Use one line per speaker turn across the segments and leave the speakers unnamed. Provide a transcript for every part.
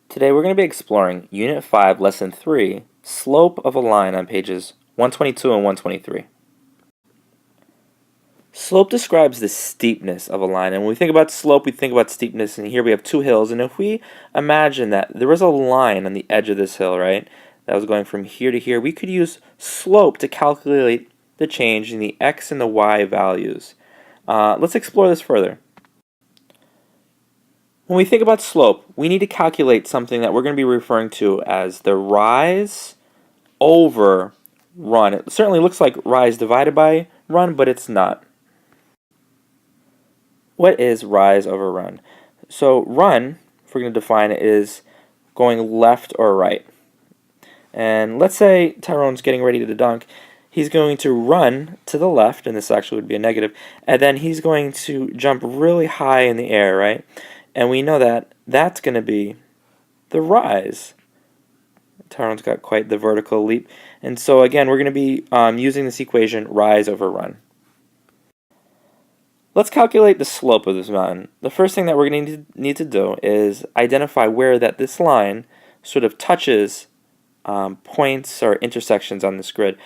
Today we're going to be exploring Unit 5, Lesson 3, Slope of a Line on pages 122 and 123. Slope describes the steepness of a line, and when we think about slope, we think about steepness, and here we have two hills, and if we imagine that there was a line on the edge of this hill, right, that was going from here to here, we could use slope to calculate the change in the x and the y values. Let's explore this further. When we think about slope, we need to calculate something that we're going to be referring to as the rise over run. It certainly looks like rise divided by run, but it's not. What is rise over run? So run, if we're going to define it, is going left or right. And let's say Tyrone's getting ready to dunk. He's going to run to the left, and this actually would be a negative, and then he's going to jump really high in the air, right? And we know that that's going to be the rise. Tyrone's got quite the vertical leap. And so again, we're going to be using this equation, rise over run. Let's calculate the slope of this mountain. The first thing that we're going to need to do is identify where this line sort of touches points or intersections on this grid.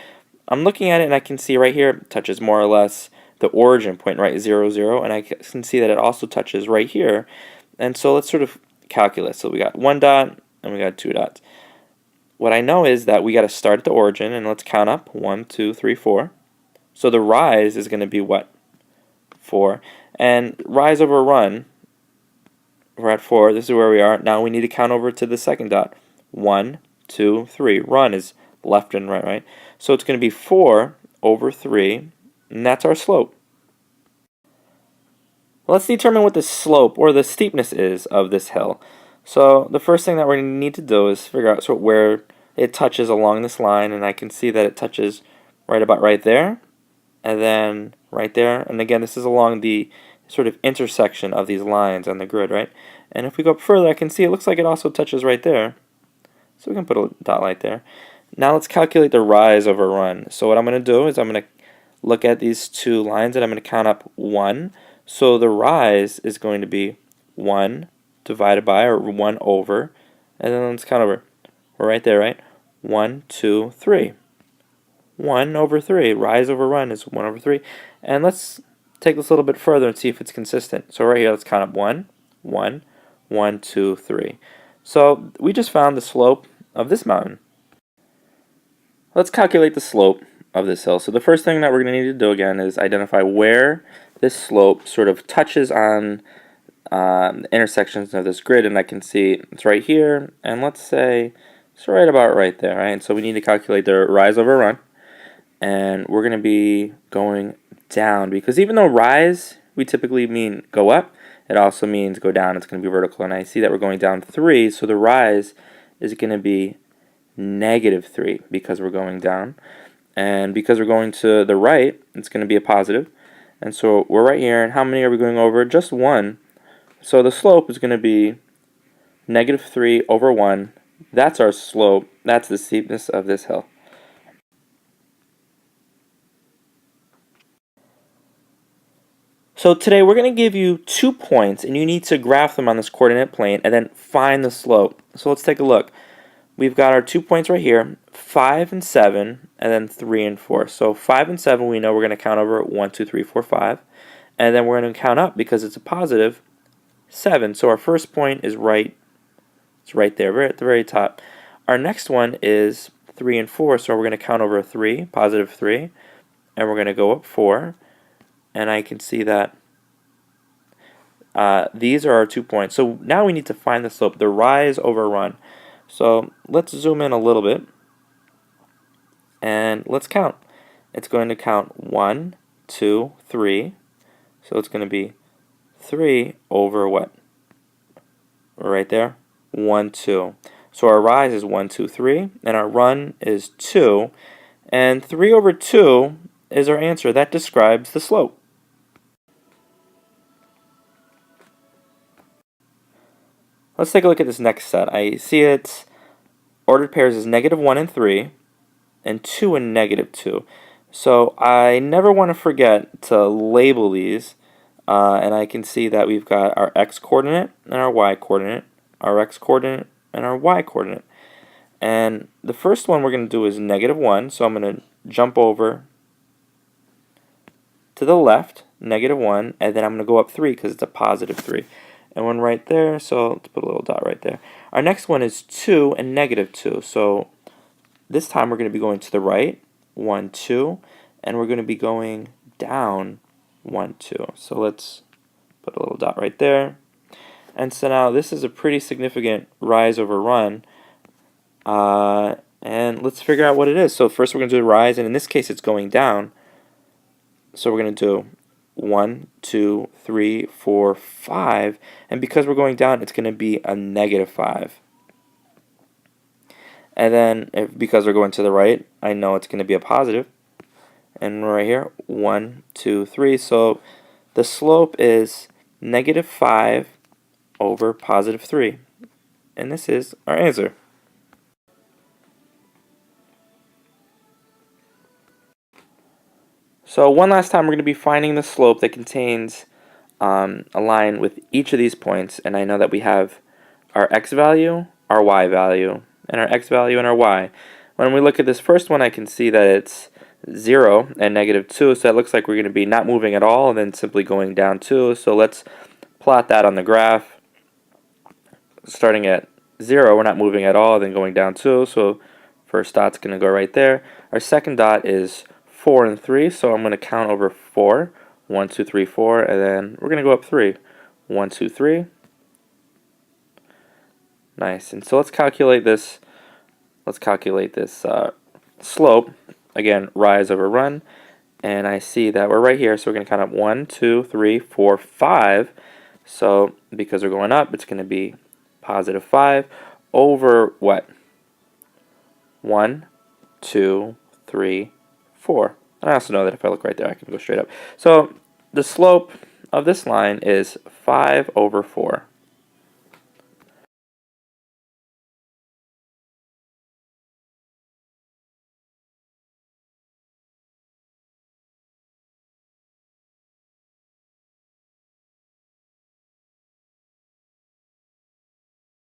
I'm looking at it and I can see right here it touches more or less the origin point, right, 0, 0, and I can see that it also touches right here. And so let's sort of calculate. So we got one dot and we got two dots. What I know is that we got to start at the origin, and let's count up 1, 2, 3, 4. So the rise is going to be what? 4. And rise over run, we're at 4. This is where we are. Now we need to count over to the second dot. 1, 2, 3. Run is left and right, right? So it's going to be 4 over 3, and that's our slope. Let's determine what the slope or the steepness is of this hill. So the first thing that we're going to need to do is figure out sort of where it touches along this line, and I can see that it touches right about right there, and then right there, and again this is along the sort of intersection of these lines on the grid, right? And if we go up further, I can see it looks like it also touches right there, so we can put a dot right there. Now let's calculate the rise over run. So what I'm going to do is I'm going to look at these two lines and I'm going to count up 1. So the rise is going to be 1 divided by, or 1 over, and then let's count over. We're right there, right? 1, 2, 3. 1 over 3. Rise over run is 1 over 3. And let's take this a little bit further and see if it's consistent. So right here, let's count up 1, 1, 1, 2, 3. So we just found the slope of this mountain. Let's calculate the slope of this hill. So the first thing that we're going to need to do again is identify where this slope sort of touches on the intersections of this grid, and I can see it's right here, and let's say it's right about right there, right? So we need to calculate the rise over run, and we're going to be going down, because even though rise, we typically mean go up, it also means go down. It's going to be vertical, and I see that we're going down 3, so the rise is going to be -3 because we're going down, and because we're going to the right, it's going to be a positive, and so we're right here, and how many are we going over? Just 1. So the slope is going to be -3 over 1. That's our slope. That's the steepness of this hill. So today we're going to give you 2 points, and you need to graph them on this coordinate plane and then find the slope. So let's take a look. We've got our 2 points right here, 5 and 7, and then 3 and 4. So 5 and 7, we know we're going to count over 1, 2, 3, 4, 5. And then we're going to count up, because it's a positive, 7. So our first point is right, it's right there, right at the very top. Our next one is 3 and 4, so we're going to count over 3, positive 3, and we're going to go up 4, and I can see that these are our 2 points. So now we need to find the slope, the rise over run. So let's zoom in a little bit, and let's count. It's going to count 1, 2, 3, so it's going to be 3 over what? Right there, 1, 2. So our rise is 1, 2, 3, and our run is 2, and 3 over 2 is our answer. That describes the slope. Let's take a look at this next set. I see it's ordered pairs is -1 and 3, and 2 and -2. So I never want to forget to label these. And I can see that we've got our x coordinate and our y coordinate. Our x coordinate and our y coordinate. And the first one we're going to do is -1, so I'm going to jump over to the left, -1, and then I'm going to go up 3 because it's a +3. And one right there, so let's put a little dot right there. Our next one is 2 and -2, so this time we're going to be going to the right, 1, 2, and we're going to be going down 1, 2. So let's put a little dot right there. And so now this is a pretty significant rise over run. And let's figure out what it is. So first we're going to do the rise, and in this case it's going down. So we're going to do 1, 2, 3, 4, 5. And because we're going down, it's going to be a -5. And then because we're going to the right, I know it's going to be a positive. And right here, 1, 2, 3. So the slope is -5 over +3. And this is our answer. So one last time, we're going to be finding the slope that contains a line with each of these points. And I know that we have our x value, our y value, and our x value and our y. When we look at this first one, I can see that it's 0 and -2, so that looks like we're going to be not moving at all and then simply going down 2. So let's plot that on the graph. Starting at 0, we're not moving at all, then going down 2, so first dot's going to go right there. Our second dot is 4 and 3, so I'm going to count over 4. 1, 2, 3, 4, and then we're going to go up 3. 1, 2, 3. Nice. And so let's calculate this. Let's calculate this slope. Again, rise over run. And I see that we're right here, so we're going to count up 1, 2, 3, 4, 5. So because we're going up, it's going to be +5 over what? 1, 2, 3, 4. And I also know that if I look right there, I can go straight up. So the slope of this line is 5 over 4.